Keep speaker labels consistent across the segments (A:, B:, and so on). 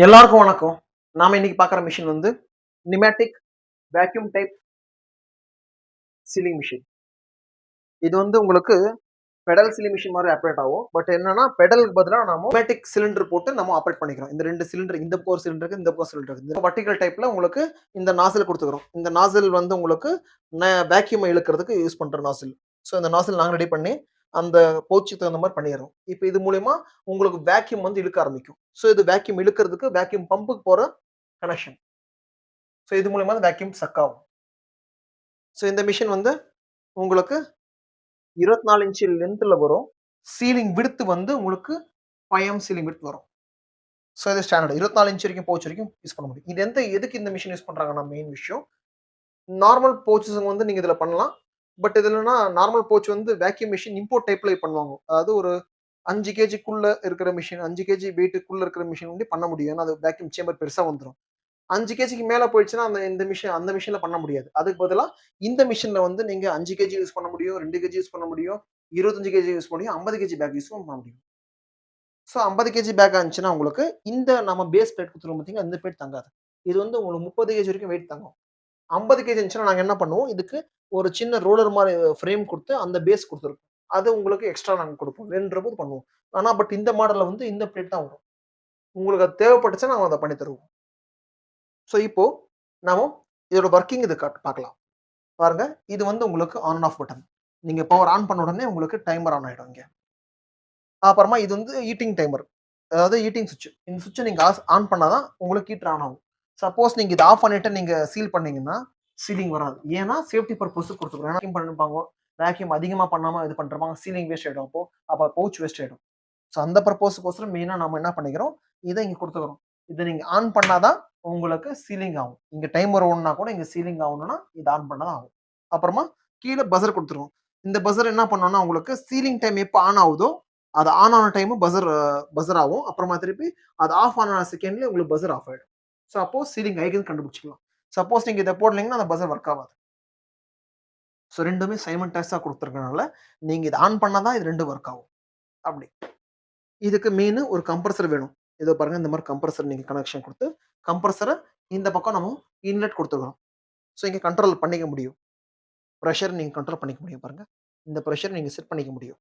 A: எல்லாருக்கும் வணக்கம். நாம இன்னைக்கு பார்க்குற மிஷின் வந்து pneumatic vacuum type sealing machine. இது வந்து உங்களுக்கு பெடல் சீலிங் மிஷின் மாரி ஆப்பரேட் ஆகும். பட் என்னன்னா பெடலுக்கு பதிலா நாம நிமேட்டிக் சிலிண்டர் போட்டு நம்ம ஆப்பரேட் பண்ணிக்கிறோம். இந்த 2 சிலிண்டர் இந்த பக்கம் ஒரு சிலிண்டர் இருக்கு, இந்த பக்கம் சிலிண்டர் இருக்கு. இந்த வெர்டிகல் டைப்ல உங்களுக்கு இந்த நாசில் குடுத்துக்கிறோம். இந்த நாசில் வந்து உங்களுக்கு வேக்யூம் இழுக்கிறதுக்கு யூஸ் பண்ற நாசில். ஸோ இந்த நாசில் நாங்க ரெடி பண்ணி அந்த பவுச்சுக்கு தகுந்த மாரி பண்ணிர்றோம். இப்ப இது மூலியமா உங்களுக்கு வேக்யூம் வந்து இழுக்க ஆரம்பிக்கும். ஸோ இது வேக்யூம் இழுக்கிறதுக்கு வேக்யூம் பம்புக்கு போற கனெக்ஷன். ஸோ இது மூலியமா அந்த வேக்யூம் சக் ஆகும். ஸோ இந்த மிஷின் வந்து உங்களுக்கு 24 இன்ச் லென்த்ல வரும். சீலிங் விட்த் வந்து உங்களுக்கு 5 சீலிங் விட்த் வரும். ஸோ இது ஸ்டாண்டர்ட். 24 இன்ச் வரைக்கும் பவுச் வரைக்கும் யூஸ் பண்ண முடியும். இது எதுக்கு இந்த மிஷின் யூஸ் பண்றாங்கன்னா மெயின் விஷயம். நார்மல் பவுச்சஸ் வந்து நீங்க இதுல பண்ணலாம். பட் இது என்னன்னா நார்மல் பவுச் வந்து வேக்யூம் மிஷின் இம்போர்ட் டைப்ல பண்ணுவாங்க. அதாவது ஒரு 5 கேஜிக்குள்ள இருக்கிற மிஷின் 5 கேஜி வெயிட்டுக்குள்ள இருக்கிற மிஷின் வந்து பண்ண முடியும். ஏன்னா அது வேக்யூம் சேம்பர் பெருசா வந்துரும். 5 கேஜிக்கு மேல போயிடுச்சுன்னா, அந்த மிஷின்ல பண்ண முடியாது. அதுக்கு பதிலா இந்த மிஷின்ல வந்து நீங்க 5 கேஜி யூஸ் பண்ண முடியும், 2 கேஜி யூஸ் பண்ண முடியும், 25 கேஜி யூஸ் பண்ண முடியும், 50 கேஜி பேக் யூஸும் பண்ண முடியும். ஸோ 50 கேஜி பேக்கா இருந்துச்சுன்னா உங்களுக்கு இந்த நம்ம பேஸ் பிளேட் குடுத்துருக்கோம் பார்த்தீங்களா, இந்த பிளேட் தங்காது. இது வந்து உங்களுக்கு 30 கேஜி வரைக்கும் வெயிட் தாங்கும். 50 கேஜி இருந்துச்சுன்னா நாங்க என்ன பண்ணுவோம், இதுக்கு ஒரு சின்ன ரோலர் மாரி ஃப்ரேம் குடுத்து அந்த பேஸ் குடுத்துருக்கோம். அது உங்களுக்கு எக்ஸ்ட்ரா நாங்க குடுப்போம். வேணுன்ற போது பண்ணுவோம். ஆனா பட் இந்த மாடல்ல வந்து இந்த பிளேட் தான் வரும். உங்களுக்கு அது தேவைப்பட்டுச்சுன்னா நாங்க அத பண்ணி தருவோம். ஸோ இப்போ நாம இதோட வொர்க்கிங் இது பார்க்கலாம். பாருங்க. இது வந்து உங்களுக்கு ஆன் ஆஃப் பட்டன். நீங்க பவர் ஆன் பண்ண உடனே உங்களுக்கு டைமர் ஆன் ஆயிடும் இங்க. அப்புறமா இது வந்து ஹீட்டிங் டைமர். அதாவது ஹீட்டிங் சுவிட்ச். இந்த சுவிட்ச நீங்க ஆன் பண்ணா தான் உங்களுக்கு ஹீட்டர் ஆன் ஆகும். சப்போஸ் நீங்க இத ஆஃப் பண்ணிட்டு நீங்க சீல் பண்ணீங்கன்னா, சீலிங் வராது. ஏன்னா சேஃப்டி பர்ப்பஸ்க்கு குடுத்துருக்கோம். ஏன்னா வேக்யூம் பண்ணிருப்பாங்க. வேக்யூம் அதிகமா பண்ணாம இது பண்ணிருப்பாங்க. சீலிங் வேஸ்ட் ஆயிடும் அப்ப பவுச் வேஸ்ட் ஆயிடும். சோ அந்த பர்ப்பஸ்க்கோசரம் மெயினா நம்ம என்ன பண்ணிக்கிறோம், இத இங்க குடுத்துக்கிறோம். இத நீங்க ஆன் பண்ணா தான் உங்களுக்கு சீலிங் ஆகும். இங்க டைமர் ஓடுனா கூட இங்க சீலிங் ஆகணும்னா, இத ஆன் பண்ணா தான் ஆகும். அப்புறமா கீழ பஸர் குடுத்துருவோம். இந்த பஸர் என்ன பண்ணும்னா, உங்களுக்கு சீலிங் டைம் எப்ப ஆன் ஆகுதோ, அது ஆன் ஆன டைம் பஸர் ஆகும். அப்புறமா திருப்பி அது ஆஃப் ஆன செகண்ட்லயே உங்களுக்கு பஸர் ஆஃப் ஆயிடும். சோ அப்போ சீலிங் ஆகிக்குதுன்னு கண்டுபிடிச்சுக்கலாம். சப்போஸ் நீங்க இத போடலீங்கன்னா, அந்த பஸர் வொர்க் ஆவாது. சோ 2மே சைமல்டேனியஸா குடுத்துருக்கனால, நீங்க இத ஆன் பண்ணா தான் இது 2 வொர்க் ஆகும். அப்படி. இதுக்கு மெயின் ஒரு கம்ப்ரசர் வேணும். இதோ பாருங்க இந்த மாரி கம்ப்ரசர் நீங்க கனெக்ஷன் குடுத்து, கம்ப்ரசர இந்த பக்கம் நம்ம இன்லெட் குடுத்துருக்கோம். சோ இங்க கண்ட்ரோல் பண்ணிக்க முடியும். பிரஷர் நீங்க கண்ட்ரோல் பண்ணிக்க முடியும் பாருங்க. இந்த பிரஷர் நீங்க செட் பண்ணிக்க முடியும்.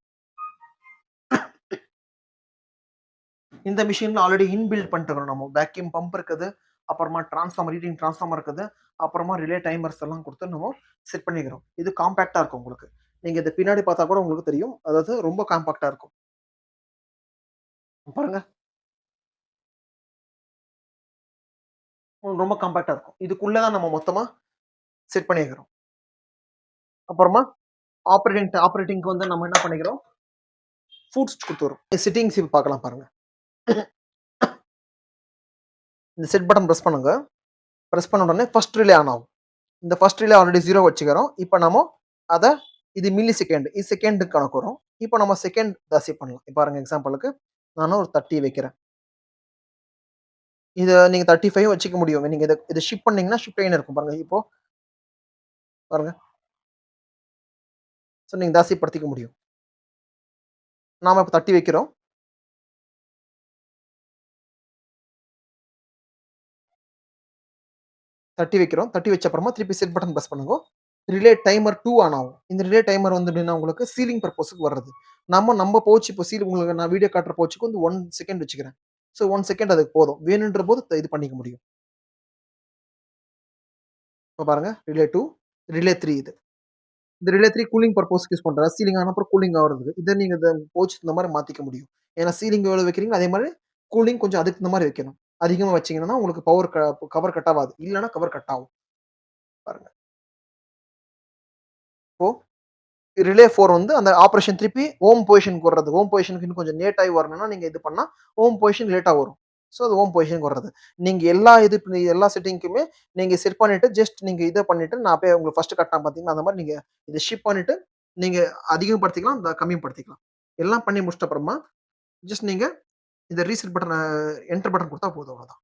A: இந்த மிஷின்ல ஆல்ரெடி இன்பில்ட் பண்ணிட்டுருக்கோம் நம்ம. வேக்யூம் பம்ப் இருக்குது. அப்புறமா டிரான்ஸ்ஃபார்மர், ஹீட்டிங் டிரான்ஸ்ஃபார்மர் இருக்குது. அப்புறமா ரிலே டைமர்ஸ் எல்லாம் குடுத்து நம்ம செட் பண்ணிக்கிறோம். இது காம்பேக்ட்டா இருக்கும் உங்களுக்கு. நீங்க இத பின்னாடி பார்த்தா கூட உங்களுக்கு தெரியும். அதாவது ரொம்ப காம்பேக்ட்டா இருக்கும். பாருங்க. ரொம்ப காம்பேக்ட்டா இருக்கும். இதுக்குள்ள தான் நம்ம மொத்தமா செட் பண்ணியிருக்கிறோம். அப்புறமா ஆப்பரேட்டிங்க்கு வந்து நம்ம என்ன பண்ணிக்கிறோம், ஃபுட்ஸ் குடுத்துறோம். செட்டிங்ஸ் இப்ப பார்க்கலாம் பாருங்க. இந்த செட் பட்டன் பிரஸ் பண்ணுங்க. பிரஸ் பண்ண உடனே ஃபர்ஸ்ட் ரிலே ஆன் ஆகும். இந்த ஃபர்ஸ்ட் ரிலே ஆல்ரெடி 0 வச்சுக்கிறோம். இப்ப நாம அத இது மில்லி செகண்ட். இது செகண்டுக்கு கணக்கு வரும். இப்ப நம்ம செகண்ட் ஜாஸ்தி பண்ணலாம். இப்ப பாருங்க எக்ஸாம்பிளுக்கு நானும் ஒரு 30 வைக்கிறேன். இத நீங்க 35 வச்சுக்க முடியும். நீங்க இத ஷிஃப்ட் பண்ணீங்கன்னா ஷிஃப்ட் ஆயின்னு இருக்கும் பாருங்க. இப்போ பாருங்க. சோ நீங்க ஜாஸ்தி படுத்திக்க முடியும். நாம இப்ப 30 வைக்கிறோம். 30 வைக்கிறோம். 30 வச்ச அப்புறமா திருப்பி செட் பட்டன் பிரஸ் பண்ணுங்க. ரிலே டைமர் 2 ஆன் ஆகும். இந்த ரிலே டைமர் வந்து எப்படின்னா உங்களுக்கு சீலிங் பர்ப்பஸ்க்கு வர்றது. நம்ம பவுச் இப்போ உங்களுக்கு நான் வீடியோ காட்டுற பவுச்சுக்கு வந்து 1 செகண்ட் வச்சுக்கிறேன். சோ 1 செகண்ட் அதுக்கு போதும். வேணுன்ற போது இது பண்ணிக்க முடியும். இப்ப பாருங்க ரிலே 2, ரிலே 3 இது. இந்த ரிலே 3 கூலிங் பர்ப்பஸ்க்கு யூஸ் பண்றேன். சீலிங் ஆன அப்புறம் கூலிங் ஆவறதுக்கு. இத நீங்க பவுச் இந்த மாரி மாத்திக்க முடியும். ஏன்னா சீலிங் எவ்வளவு வைக்கிறீங்களோ அதே மாரி கூலிங் கொஞ்சம் அதுக்கு தகுந்த மாரி வைக்கணும். அதிகமா வச்சீங்கன்னா உங்களுக்கு கவர் கட் ஆவாது. இல்லன்னா கவர் கட் ஆகும். பாருங்க. இப்போ ரிலே 4 வந்து அந்த ஆப்பரேஷன் திருப்பி ஹோம் பொசிஷன்க்கு வர்றது. ஹோம் பொசிஷன்க்கு இன்னும் கொஞ்சம் லேட் ஆயி வரணும்னா, நீங்க இது பண்ணா ஹோம் பொசிஷன் லேட்டா வரும். சோ அது ஹோம் பொசிஷன்க்கு வர்றது. நீங்க எல்லா செட்டிங்க்குமே நீங்க செட் பண்ணிட்டு ஜஸ்ட் நீங்க இத பண்ணிட்டு நான் அப்பயே உங்களுக்கு ஃபர்ஸ்ட் காட்டுனேன் பார்த்தீங்களா, அந்த மாரி நீங்க இத ஷிஃப்ட் பண்ணிட்டு நீங்க அதிகப்படுத்திக்கலாம், கம்மிப்படுத்திக்கலாம். எல்லாம் பண்ணி முடிச்சிட்ட அப்புறமா, ஜஸ்ட் நீங்க இந்த ரீசெட் பட்டன என்டர் பட்டன் குடுத்தா போதும் அவ்வளோதான்.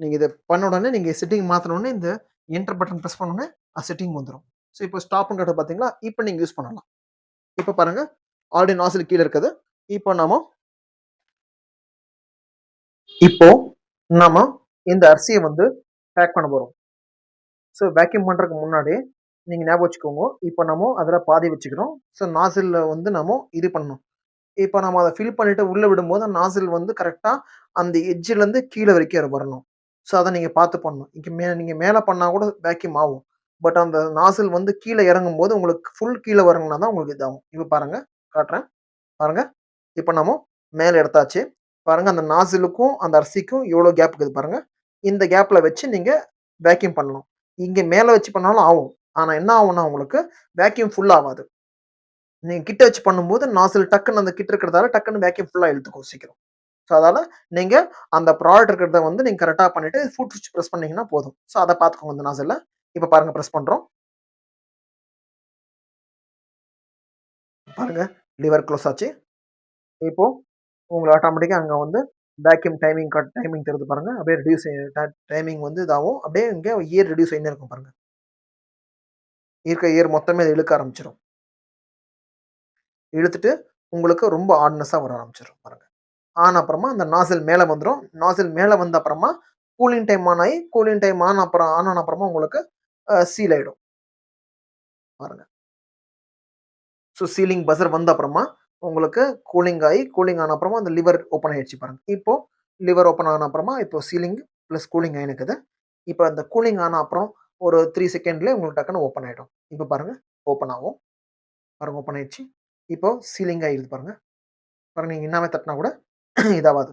A: நீங்க இத பண்ண உடனே நீங்க செட்டிங் மாத்துன உடனே இந்த என்டர் பட்டன் பிரஸ் பண்ண உடனே செட்டிங் வந்துரும். சோ இப்போ ஸ்டாப்ன்னு காட்டுது பார்த்தீங்களா, இப்ப நீங்க யூஸ் பண்ணலாம். இப்ப பாருங்க. ஆல்ரெடி நாசில் கீழ இருக்குது. இப்ப நாம இப்போ நாம இந்த அரிசிய வந்து பேக் பண்ண போறோம். ஸோ வேக்யூம் பண்றதுக்கு முன்னாடி நீங்க ஞாபகம் வச்சுக்கோங்க. இப்போ நம்ம அதுல பாதி வச்சுக்கிறோம். ஸோ நாசில்ல வந்து நம்ம இது பண்ணணும். இப்போ நம்ம அத ஃபில் பண்ணிட்டு உள்ள விடும்போது நாசில் வந்து கரெக்ட்டா அந்த எட்ஜ்லேருந்து கீழ வரைக்கும் வரணும். ஸோ அத நீங்க பார்த்து பண்ணணும். நீங்க மேல பண்ணா கூட வேக்யூம் ஆகும். பட் அந்த நாசில் வந்து கீழ இறங்கும்போது உங்களுக்கு ஃபுல் கீழ வரணும்னா தான் உங்களுக்கு இதாகும். இப்ப பாருங்க, காட்டுறேன். பாருங்க. இப்ப நம்ம மேல எடுத்தாச்சு. பாருங்க அந்த நாசிலுக்கும், அந்த அரிசிக்கும் எவ்வளோ கேப் இருக்குது பாருங்க. இந்த கேப்ல வச்சு நீங்க வேக்யூம் பண்ணணும். இங்க மேல வச்சு பண்ணாலும் ஆவும். ஆனா என்ன ஆகும்னா உங்களுக்கு வேக்யூம் ஃபுல் ஆவாது. நீங்க கிட்ட வச்சு பண்ணும்போது நாசில் டக்குன்னு அந்த கிட்ட இருக்கிறதால டக்குன்னு வேக்யூம் ஃபுல்லா இழுத்துக்கும் சீக்கிரம். ஸோ அதால நீங்க அந்த ப்ராடக்ட் இருக்கிறத வந்து நீங்க கரெக்ட்டா பண்ணிட்டு ஃபுட் ஸ்விட்ச் பிரஸ் பண்ணீங்கன்னா போதும். ஸோ அத பார்த்துக்கோங்க இந்த நாசில்ல. இப்ப பாருங்க பிரஸ் பண்றோம். பாருங்க லிவர் க்ளோஸ் ஆச்சு. இப்போ உங்களுக்கு ஆட்டோமேட்டிக்கா அங்க வந்து வேக்யூம் டைமிங் தெரியுது பாருங்க. அப்படியே ரெடியூஸ் டைமிங் வந்து இதாகும். அப்படியே இங்க இயர் ரெடியூஸ் ஆயின்னே இருக்கும் பாருங்க. இருக்க இயர் மொத்தமே இத இழுக்க ஆரம்பிச்சுரும். இழுத்துட்டு உங்களுக்கு ரொம்ப ஹார்ட்னஸா வர ஆரம்பிச்சுரும் பாருங்க. ஆன அப்புறமா அந்த நாசில் மேல வந்துரும். நாசில் மேல வந்த அப்புறமா கூலிங் டைம் ஆன அப்புறமா உங்களுக்கு சீல் ஆயிடும். பாருங்க. ஸோ சீலிங் பஸர் வந்த அப்புறமா உங்களுக்கு கூலிங் ஆன அப்புறமா அந்த லிவர் ஓப்பன் ஆயிடுச்சு பாருங்க. இப்போ லிவர் ஓப்பன் ஆன அப்புறமா இப்போ சீலிங் பிளஸ் கூலிங் ஆயினுக்குது. இப்ப அந்த கூலிங் ஆன அப்புறம் ஒரு 3 செகண்ட்லயே உங்களுக்கு டக்குனு ஓப்பன் ஆயிடும். இப்ப பாருங்க ஓப்பன் ஆகும். பாருங்க ஓப்பன் ஆயிடுச்சு. இப்போ சீலிங் ஆயிடுது பாருங்க. பாருங்க நீங்க என்னாமே தட்டுனா கூட இதாவாது.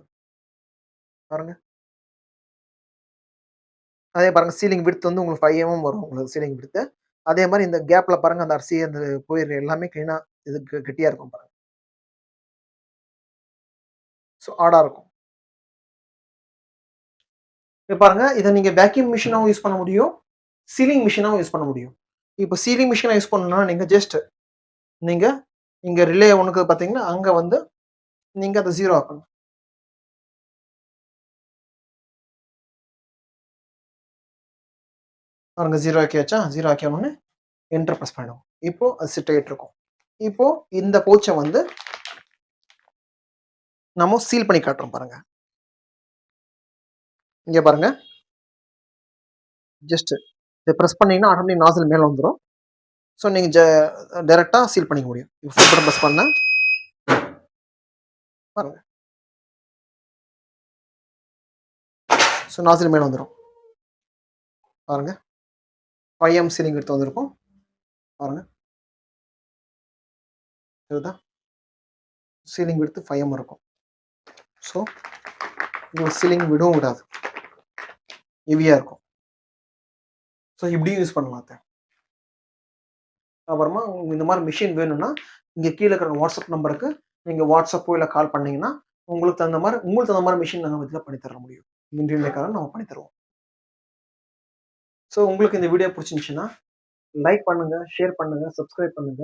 A: பாருங்க. அதே பாருங்க சீலிங் விட்த் வந்து உங்களுக்கு 5 வரும் உங்களுக்கு சீலிங் விட்த். அதே மாரி இந்த கேப்ல பாருங்க அந்த அரிசி அந்த போயிற எல்லாமே கிளீனா இது கெட்டியா இருக்கும் பாருங்க. ஸோ ஹார்டா இருக்கும். இப்ப பாருங்க இத நீங்க வேக்யூம் மிஷினாவும் யூஸ் பண்ண முடியும். சீலிங் மிஷினாவும் யூஸ் பண்ண முடியும். இப்ப சீலிங் மிஷினா யூஸ் பண்ணணும்னா நீங்க ஜஸ்ட் நீங்க இங்க ரிலே ஒண்ணுக்கு பார்த்தீங்கன்னா, அங்க வந்து நீங்க அத 0 ஆக்கணும். பாருங்க 0 ஆக்கியாச்சா? 0 ஆக்கிய உடனே என்டர் பிரஸ் பண்ணிடுவோம். இப்போ அது செட் ஆயிட்டு இருக்கும். இப்போ இந்த பவுச்ச வந்து நம்ம சீல் பண்ணி காட்டுறோம் பாருங்க. இங்க பாருங்க. ஜஸ்ட் இத பிரஸ் பண்ணீங்கன்னா ஆட்டோமேட்டிக் நாசில் மேல வந்துரும். ஸோ நீங்க டைரக்ட்டா சீல் பண்ணிக்க முடியும். இப்போ ஃபுல் பட்டன் பிரஸ் பண்ணா பாருங்க. ஸோ நாசில் மேல வந்துரும். பாருங்க. 5 சீலிங் எடுத்து வந்திருக்கும். பாருங்க. தெரியுதா? சீலிங் விட்த் 5 இருக்கும். ஸோ உங்களுக்கு சீலிங் விடவும் விடாது. ஹெவியா இருக்கும். ஸோ இப்படியும் யூஸ் பண்ணலாம் அத. அப்புறமா உங்களுக்கு இந்த மாரி மெஷின் வேணும்னா, இங்க கீழ இருக்கிற வாட்ஸ்அப் நம்பருக்கு நீங்க வாட்ஸ்அப்போ இல்ல கால் பண்ணீங்கன்னா, உங்களுக்கு தகுந்த மாரி மெஷின் நாங்க இதுல பண்ணி தர முடியும். இன்றியமையாத நம்ம பண்ணி தருவோம். ஸோ உங்களுக்கு இந்த வீடியோ புடிச்சிருந்துச்சுன்னா, லைக் பண்ணுங்க, ஷேர் பண்ணுங்க, சப்ஸ்கிரைப் பண்ணுங்க.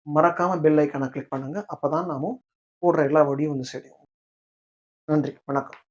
A: மறக்காம பெல் ஐகான கிளிக் பண்ணுங்க. அப்பதான் நாம போடுற எல்லா வீடியோ வந்து சேரும். நன்றி. வணக்கம்.